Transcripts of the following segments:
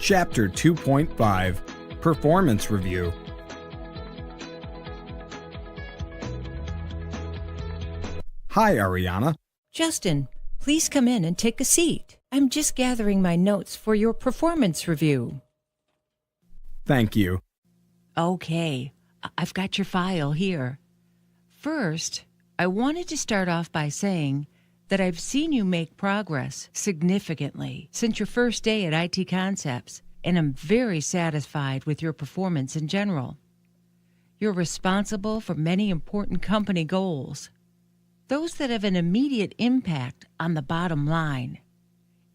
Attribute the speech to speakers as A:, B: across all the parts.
A: Chapter 2.5 Performance Review. Hi, Ariana.
B: Justin, please come in and take a seat. I'm just gathering my notes for your performance review.
A: Thank you.
B: Okay, I've got your file here. First, I wanted to start off by saying that I've seen you make progress significantly since your first day at IT Concepts, and I'm very satisfied with your performance in general. You're responsible for many important company goals, those that have an immediate impact on the bottom line,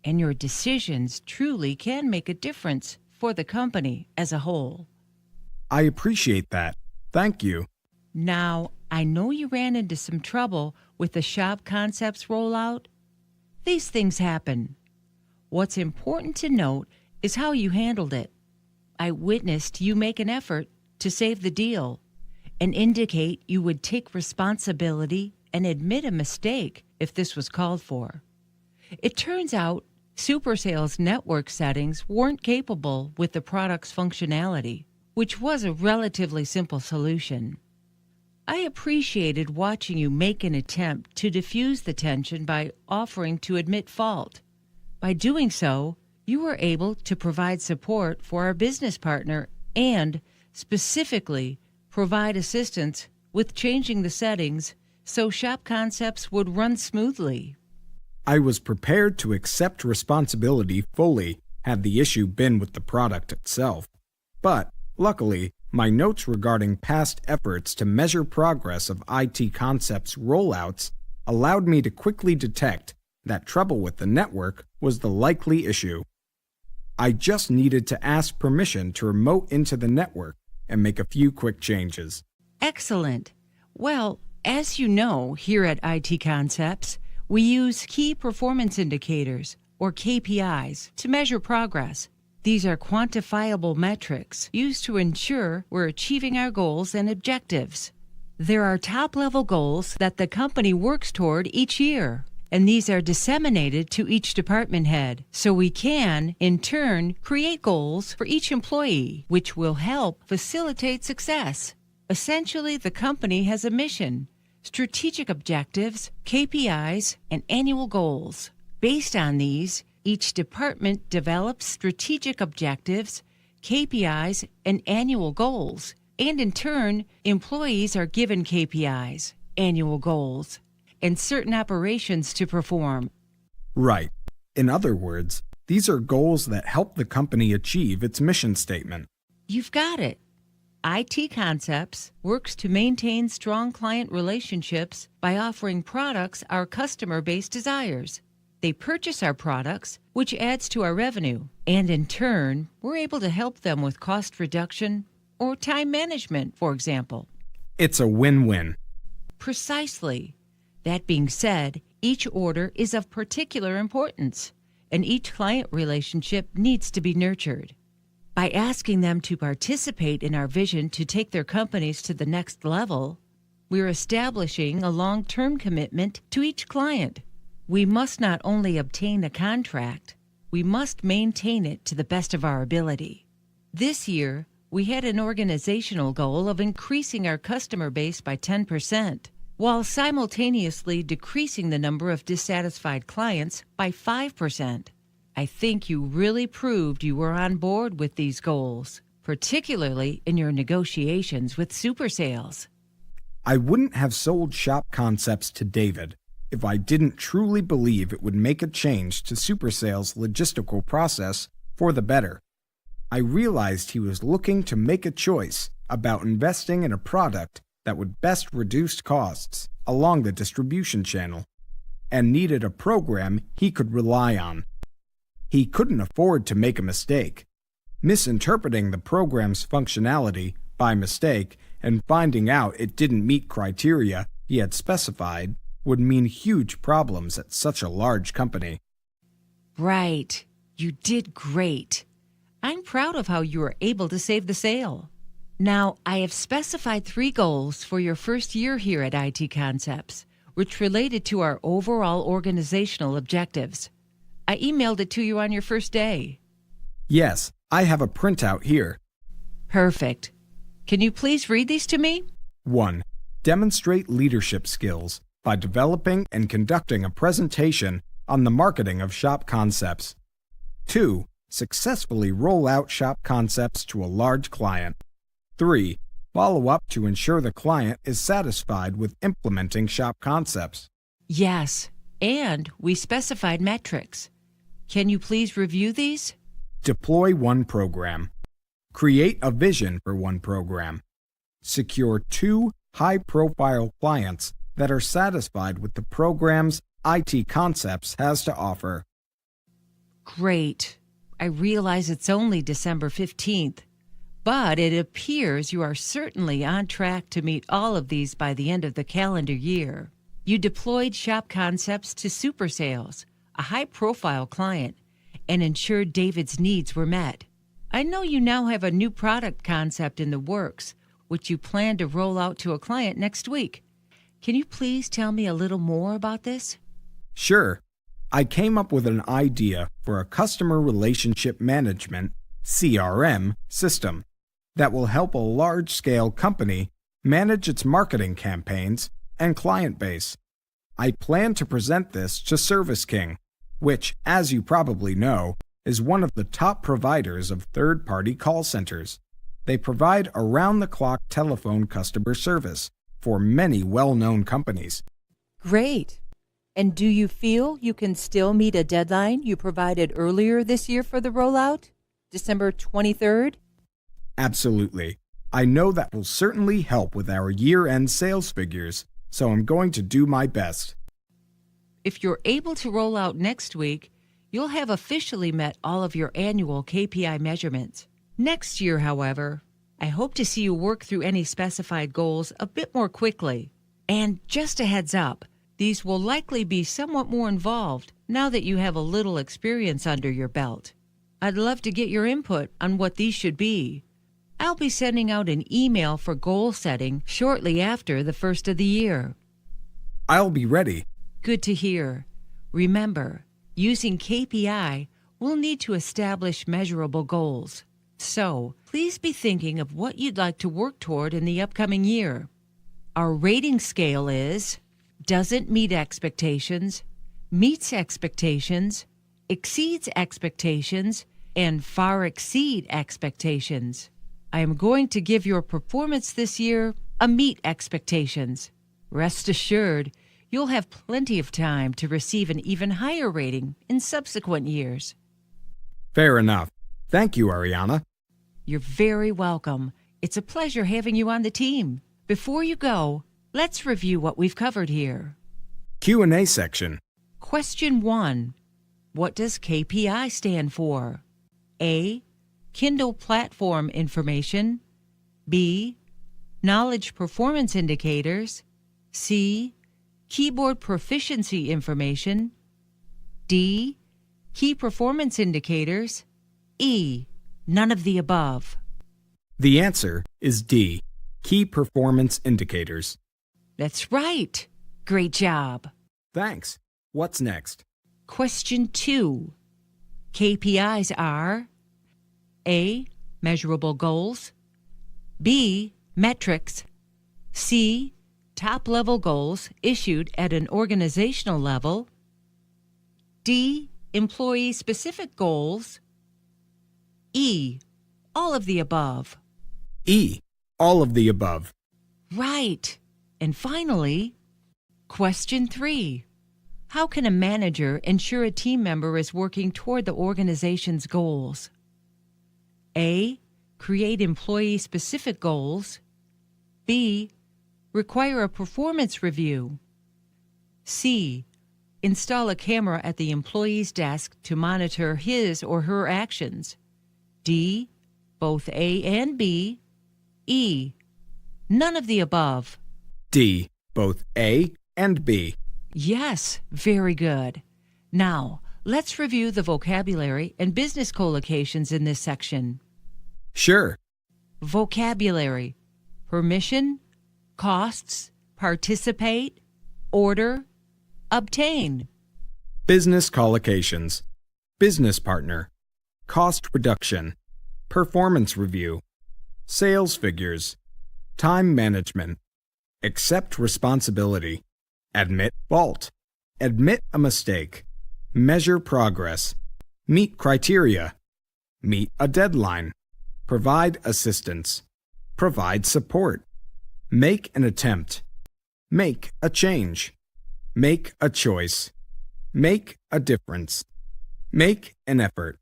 B: and your decisions truly can make a difference for the company as a whole.
A: I appreciate that. Thank you.
B: Now, I know you ran into some trouble with the Shop Concepts rollout. These things happen. What's important to note is how you handled it. I witnessed you make an effort to save the deal and indicate you would take responsibility and admit a mistake if this was called for. It turns out Supersales network settings weren't capable with the product's functionality, which was a relatively simple solution. I appreciated watching you make an attempt to diffuse the tension by offering to admit fault. By doing so, you were able to provide support for our business partner and, specifically, provide assistance with changing the settings so Shop Concepts would run smoothly.
A: I was prepared to accept responsibility fully had the issue been with the product itself. But, luckily, my notes regarding past efforts to measure progress of IT Concepts rollouts allowed me to quickly detect that trouble with the network was the likely issue. I just needed to ask permission to remote into the network and make a few quick changes.
B: Excellent. Well, as you know, here at IT Concepts, we use Key Performance Indicators, or KPIs, to measure progress. These are quantifiable metrics used to ensure we're achieving our goals and objectives. There are top-level goals that the company works toward each year, and these are disseminated to each department head, so we can, in turn, create goals for each employee, which will help facilitate success. Essentially, the company has a mission, strategic objectives, KPIs, and annual goals. Based on these, each department develops strategic objectives, KPIs, and annual goals. And in turn, employees are given KPIs, annual goals, and certain operations to perform.
A: Right. In other words, these are goals that help the company achieve its mission statement.
B: You've got it. IT Concepts works to maintain strong client relationships by offering products our customer base desires. They purchase our products, which adds to our revenue, and in turn, we're able to help them with cost reduction or time management, for example.
A: It's a win-win.
B: Precisely. That being said, each order is of particular importance, and each client relationship needs to be nurtured. By asking them to participate in our vision to take their companies to the next level, we're establishing a long-term commitment to each client. We must not only obtain a contract, we must maintain it to the best of our ability. This year, we had an organizational goal of increasing our customer base by 10%, while simultaneously decreasing the number of dissatisfied clients by 5%. I think you really proved you were on board with these goals, particularly in your negotiations with Supersales.
A: I wouldn't have sold Shop Concepts to David if I didn't truly believe it would make a change to Supersales' logistical process for the better. I realized he was looking to make a choice about investing in a product that would best reduce costs along the distribution channel, and needed a program he could rely on. He couldn't afford to make a mistake. Misinterpreting the program's functionality by mistake and finding out it didn't meet criteria he had specified would mean huge problems at such a large company.
B: Right. You did great. I'm proud of how you were able to save the sale. Now, I have specified 3 goals for your first year here at IT Concepts, which related to our overall organizational objectives. I emailed it to you on your first day.
A: Yes, I have a printout here.
B: Perfect. Can you please read these to me?
A: 1. Demonstrate leadership skills by developing and conducting a presentation on the marketing of shop concepts. 2. Successfully roll out shop concepts to a large client. 3. Follow up to ensure the client is satisfied with implementing shop concepts.
B: Yes, and we specified metrics. Can you please review these?
A: Deploy one program. Create a vision for one program. Secure 2 high-profile clients that are satisfied with the program's IT Concepts has to offer.
B: Great. I realize it's only December 15th, but it appears you are certainly on track to meet all of these by the end of the calendar year. You deployed Shop Concepts to Super Sales, a high-profile client, and ensured David's needs were met. I know you now have a new product concept in the works, which you plan to roll out to a client next week. Can you please tell me a little more about this?
A: Sure. I came up with an idea for a customer relationship management (CRM) system that will help a large-scale company manage its marketing campaigns and client base. I plan to present this to Service King, which, as you probably know, is one of the top providers of third-party call centers. They provide around-the-clock telephone customer service for many well-known companies.
B: Great. And do you feel you can still meet a deadline you provided earlier this year for the rollout, December 23rd?
A: Absolutely. I know that will certainly help with our year-end sales figures, so I'm going to do my best.
B: If you're able to roll out next week, you'll have officially met all of your annual KPI measurements. Next year, however, I hope to see you work through any specified goals a bit more quickly. And just a heads up, these will likely be somewhat more involved now that you have a little experience under your belt. I'd love to get your input on what these should be. I'll be sending out an email for goal setting shortly after the first of the year.
A: I'll be ready.
B: Good to hear. Remember, using KPI, we'll need to establish measurable goals. So, please be thinking of what you'd like to work toward in the upcoming year. Our rating scale is doesn't meet expectations, meets expectations, exceeds expectations, and far exceed expectations. I am going to give your performance this year a meet expectations. Rest assured, you'll have plenty of time to receive an even higher rating in subsequent years.
A: Fair enough. Thank you, Ariana.
B: You're very welcome. It's a pleasure having you on the team. Before you go, let's review what we've covered here.
A: Q&A section.
B: Question 1. What does KPI stand for? A. Kindle platform information. B. Knowledge performance indicators. C. Keyboard proficiency information. D. Key performance indicators. E. None of the above.
A: The answer is D. Key performance indicators.
B: That's right. Great job.
A: Thanks. What's next?
B: Question 2. KPIs are A. Measurable goals. B. Metrics. C. Top-level goals issued at an organizational level. D. Employee-specific goals. E. All of the above.
A: E. All of the above.
B: Right. And finally, question 3. How can a manager ensure a team member is working toward the organization's goals? A. Create employee-specific goals. B. Require a performance review. C. Install a camera at the employee's desk to monitor his or her actions. D. Both A and B. E. None of the above.
A: D. Both A and B.
B: Yes, very good. Now, let's review the vocabulary and business collocations in this section.
A: Sure.
B: Vocabulary: permission, costs, participate, order, obtain.
A: Business collocations. Business partner. cost reduction, performance review, sales figures, time management, accept responsibility, admit fault, admit a mistake, measure progress, meet criteria, meet a deadline, provide assistance, provide support, make an attempt, make a change, make a choice, make a difference, make an effort,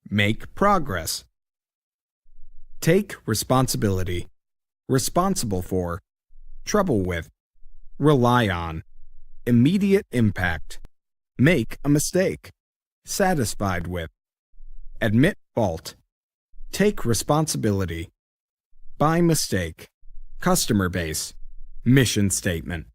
A: make progress. Take responsibility, responsible for, trouble with, rely on, immediate impact, make a mistake, satisfied with, admit fault, take responsibility, by mistake, customer base, mission statement.